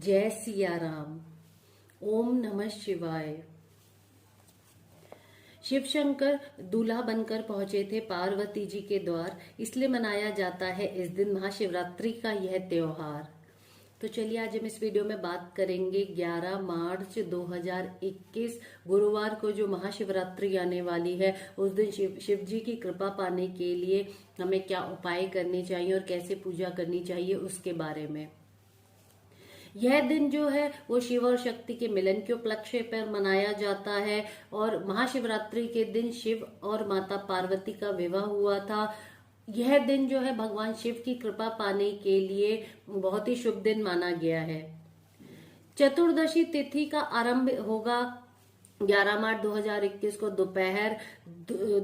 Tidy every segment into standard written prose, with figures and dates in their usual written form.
जय सिया राम। ओम नमः शिवाय। शिव शंकर दूल्हा बनकर पहुंचे थे पार्वती जी के द्वार, इसलिए मनाया जाता है इस दिन महाशिवरात्रि का यह त्योहार। तो चलिए आज हम इस वीडियो में बात करेंगे 11 मार्च 2021 गुरुवार को जो महाशिवरात्रि आने वाली है, उस दिन शिव जी की कृपा पाने के लिए हमें क्या उपाय करने चाहिए और कैसे पूजा करनी चाहिए उसके बारे में। यह दिन जो है वो शिव और शक्ति के मिलन के उपलक्ष्य पर मनाया जाता है और महाशिवरात्रि के दिन शिव और माता पार्वती का विवाह हुआ था। यह दिन जो है भगवान शिव की कृपा पाने के लिए बहुत ही शुभ दिन माना गया है। चतुर्दशी तिथि का आरंभ होगा 11 मार्च 2021 को दोपहर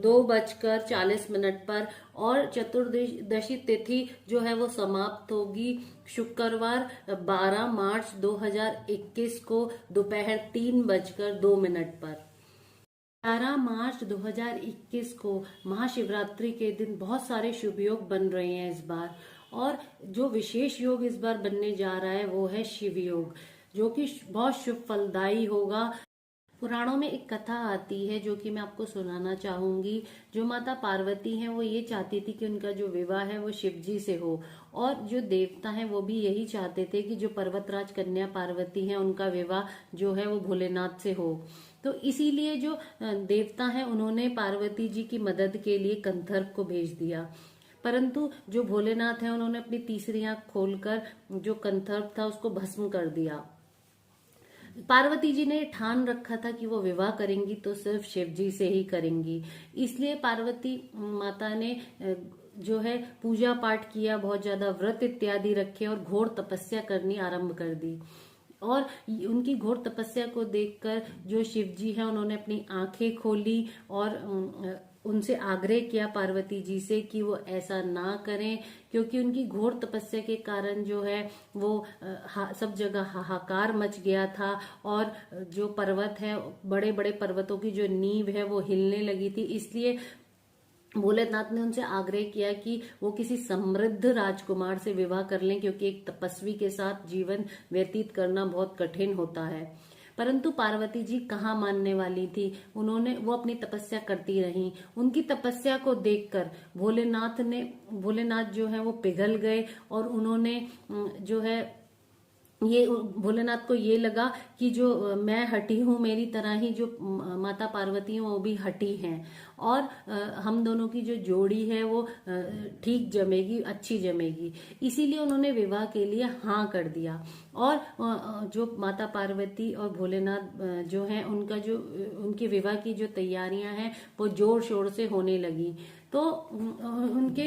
2:40 पर और चतुर्दशी तिथि जो है वो समाप्त होगी शुक्रवार 12 मार्च 2021 को दोपहर 3:02 पर। 11 मार्च 2021 को महाशिवरात्रि के दिन बहुत सारे शुभ योग बन रहे हैं इस बार, और जो विशेष योग इस बार बनने जा रहा है वो है शिव योग, जो कि बहुत शुभ फलदायी होगा। पुराणों में एक कथा आती है जो कि मैं आपको सुनाना चाहूंगी। जो माता पार्वती हैं वो ये चाहती थी कि उनका जो विवाह है वो शिव जी से हो, और जो देवता हैं वो भी यही चाहते थे कि जो पर्वतराज कन्या पार्वती हैं उनका विवाह जो है वो भोलेनाथ से हो। तो इसीलिए जो देवता हैं उन्होंने पार्वती जी की मदद के लिए कंधर्व को भेज दिया, परंतु जो भोलेनाथ हैं उन्होंने अपनी तीसरी आंख खोलकर जो कंधर्व था उसको भस्म कर दिया। पार्वती जी ने ठान रखा था कि वो विवाह करेंगी तो सिर्फ शिव जी से ही करेंगी, इसलिए पार्वती माता ने जो है पूजा पाठ किया, बहुत ज्यादा व्रत इत्यादि रखे और घोर तपस्या करनी आरंभ कर दी। और उनकी घोर तपस्या को देखकर जो शिव जी हैं उन्होंने अपनी आंखें खोली और उनसे आग्रह किया पार्वती जी से कि वो ऐसा ना करें, क्योंकि उनकी घोर तपस्या के कारण जो है वो सब जगह हाहाकार मच गया था और जो पर्वत है, बड़े बड़े पर्वतों की जो नींव है वो हिलने लगी थी। इसलिए भोलेनाथ ने उनसे आग्रह किया कि वो किसी समृद्ध राजकुमार से विवाह कर लें, क्योंकि एक तपस्वी के साथ जीवन व्यतीत करना बहुत कठिन होता है। परंतु पार्वती जी कहाँ मानने वाली थी, वो अपनी तपस्या करती रहीं। उनकी तपस्या को देखकर भोलेनाथ जो है वो पिघल गए और उन्होंने जो है ये भोलेनाथ को ये लगा कि जो मैं हटी हूँ, मेरी तरह ही जो माता पार्वती हैं वो भी हटी हैं, और हम दोनों की जो जोड़ी है वो ठीक जमेगी, अच्छी जमेगी। इसीलिए उन्होंने विवाह के लिए हाँ कर दिया। और जो माता पार्वती और भोलेनाथ जो हैं उनके विवाह की जो तैयारियां हैं वो जोर शोर से होने लगी। तो उनके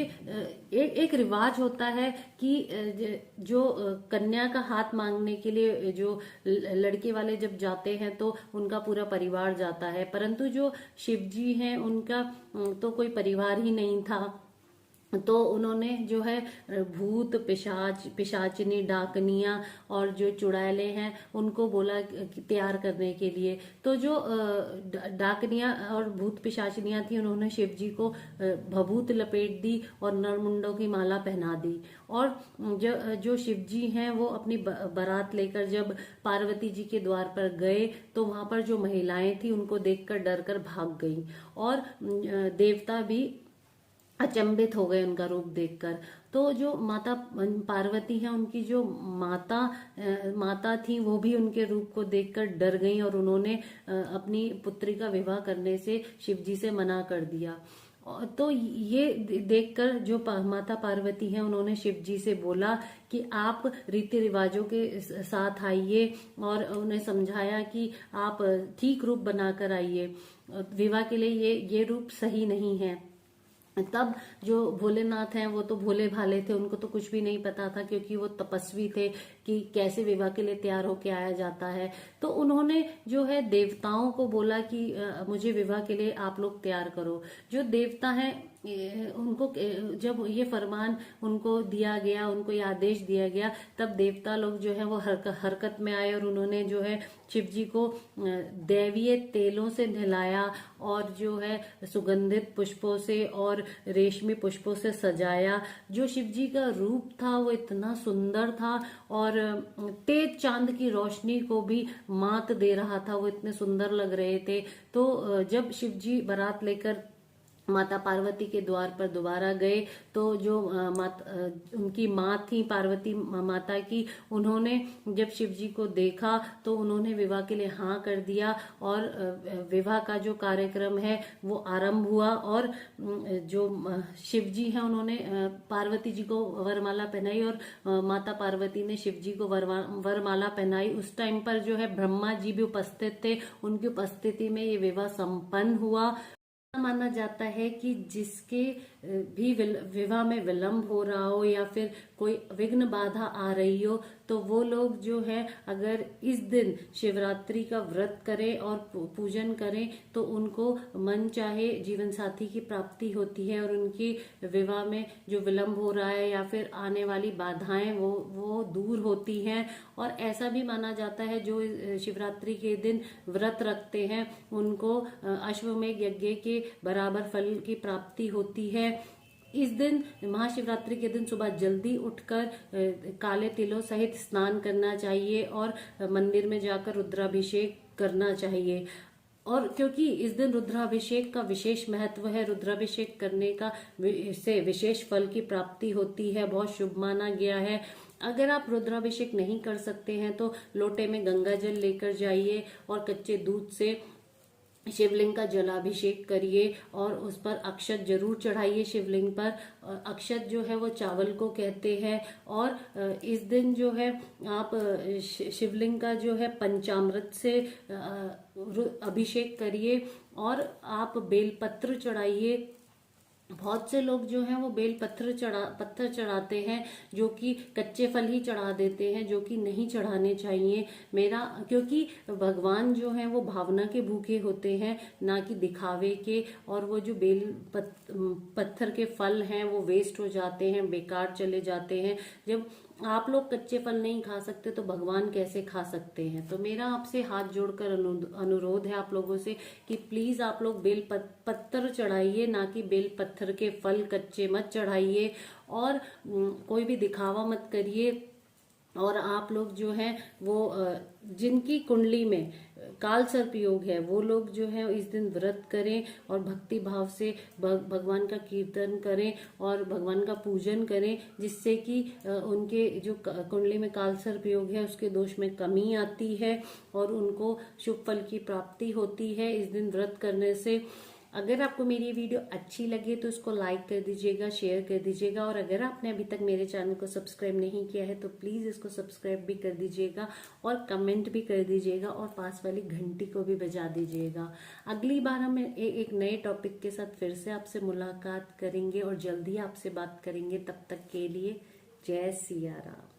एक रिवाज होता है कि जो कन्या का हाथ मांगने के लिए जो लड़के वाले जब जाते हैं तो उनका पूरा परिवार जाता है, परंतु जो शिव जी हैं उनका तो कोई परिवार ही नहीं था। तो उन्होंने जो है भूत पिशाचिनी डाकनिया और जो चुड़ैले हैं उनको बोला तैयार करने के लिए। तो जो डाकनिया और भूत पिशाचिनियां थी उन्होंने शिव जी को भभूत लपेट दी और नरमुंडों की माला पहना दी। और जो शिव जी हैं वो अपनी बारात लेकर जब पार्वती जी के द्वार पर गए तो वहां पर जो महिलाएं थी उनको देखकर डर कर भाग गई, और देवता भी अचंभित हो गए उनका रूप देखकर। तो जो माता पार्वती हैं उनकी जो माता थी वो भी उनके रूप को देखकर डर गई और उन्होंने अपनी पुत्री का विवाह करने से शिव जी से मना कर दिया। तो ये देखकर जो माता पार्वती हैं उन्होंने शिव जी से बोला कि आप रीति रिवाजों के साथ आइए, और उन्हें समझाया कि आप ठीक रूप बनाकर आइए, विवाह के लिए ये रूप सही नहीं है। तब जो भोलेनाथ हैं वो तो भोले भाले थे, उनको तो कुछ भी नहीं पता था, क्योंकि वो तपस्वी थे कि कैसे विवाह के लिए तैयार होके आया जाता है। तो उन्होंने जो है देवताओं को बोला कि मुझे विवाह के लिए आप लोग तैयार करो। जो देवता हैं उनको जब ये फरमान उनको दिया गया, उनको ये आदेश दिया गया, तब देवता लोग जो है वो हरकत में आए और उन्होंने जो है शिव जी को दैवीय तेलों से नहलाया और जो है सुगंधित पुष्पों से और रेशमी पुष्पों से सजाया। जो शिव जी का रूप था वो इतना सुंदर था और और तेज चांद की रोशनी को भी मात दे रहा था, वो इतने सुंदर लग रहे थे। तो जब शिव जी बारात लेकर माता पार्वती के द्वार पर दोबारा गए तो जो उनकी माँ थी पार्वती माता की, उन्होंने जब शिव जी को देखा तो उन्होंने विवाह के लिए हाँ कर दिया और विवाह का जो कार्यक्रम है वो आरंभ हुआ। और जो शिव जी हैं उन्होंने पार्वती जी को वरमाला पहनाई और माता पार्वती ने शिव जी को वरमाला पहनाई। उस टाइम पर जो है ब्रह्मा जी भी उपस्थित थे, उनकी उपस्थिति में ये विवाह संपन्न हुआ। माना जाता है कि जिसके भी विवाह में विलंब हो रहा हो या फिर कोई विघ्न बाधा आ रही हो, तो वो लोग जो है अगर इस दिन शिवरात्रि का व्रत करें और पूजन करें तो उनको मन चाहे जीवन साथी की प्राप्ति होती है और उनकी विवाह में जो विलंब हो रहा है या फिर आने वाली बाधाएं वो दूर होती हैं। और ऐसा भी माना जाता है जो शिवरात्रि के दिन व्रत रखते हैं उनको अश्वमेध यज्ञ के बराबर फल की प्राप्ति होती है। इस दिन महाशिवरात्रि के दिन सुबह जल्दी उठकर काले तिलों सहित स्नान करना चाहिए और मंदिर में जाकर रुद्राभिषेक करना चाहिए। और क्योंकि इस दिन रुद्राभिषेक का विशेष महत्व है, रुद्राभिषेक करने का से विशेष फल की प्राप्ति होती है, बहुत शुभ माना गया है। अगर आप रुद्राभिषेक नहीं कर सकते हैं तो लोटे में गंगा जल लेकर जाइए और कच्चे दूध से शिवलिंग का जलाभिषेक करिए और उस पर अक्षत जरूर चढ़ाइए। शिवलिंग पर अक्षत जो है वो चावल को कहते हैं। और इस दिन जो है आप शिवलिंग का जो है पंचामृत से अभिषेक करिए और आप बेलपत्र चढ़ाइए। बहुत से लोग जो हैं वो बेल पत्थर चढ़ाते हैं जो कि कच्चे फल ही चढ़ा देते हैं, जो कि नहीं चढ़ाने चाहिए। क्योंकि भगवान जो हैं वो भावना के भूखे होते हैं, ना कि दिखावे के। और वो जो पत्थर के फल हैं वो वेस्ट हो जाते हैं, बेकार चले जाते हैं। जब आप लोग कच्चे फल नहीं खा सकते तो भगवान कैसे खा सकते हैं। तो मेरा आपसे हाथ जोड़कर अनुरोध है आप लोगों से कि प्लीज आप लोग बेल पत्थर चढ़ाइए, ना कि बेल पत्थर के फल कच्चे मत चढ़ाइए और कोई भी दिखावा मत करिए। और आप लोग जो हैं वो जिनकी कुंडली में काल सर्प योग है वो लोग जो है इस दिन व्रत करें और भक्ति भाव से भगवान का कीर्तन करें और भगवान का पूजन करें, जिससे कि उनके जो कुंडली में काल सर्प योग है उसके दोष में कमी आती है और उनको शुभ फल की प्राप्ति होती है इस दिन व्रत करने से। अगर आपको मेरी ये वीडियो अच्छी लगे तो इसको लाइक कर दीजिएगा, शेयर कर दीजिएगा। और अगर आपने अभी तक मेरे चैनल को सब्सक्राइब नहीं किया है तो प्लीज इसको सब्सक्राइब भी कर दीजिएगा और कमेंट भी कर दीजिएगा और पास वाली घंटी को भी बजा दीजिएगा। अगली बार हम एक नए टॉपिक के साथ फिर से आपसे मुलाकात करेंगे और जल्दी आपसे बात करेंगे। तब तक के लिए जय सिया राम।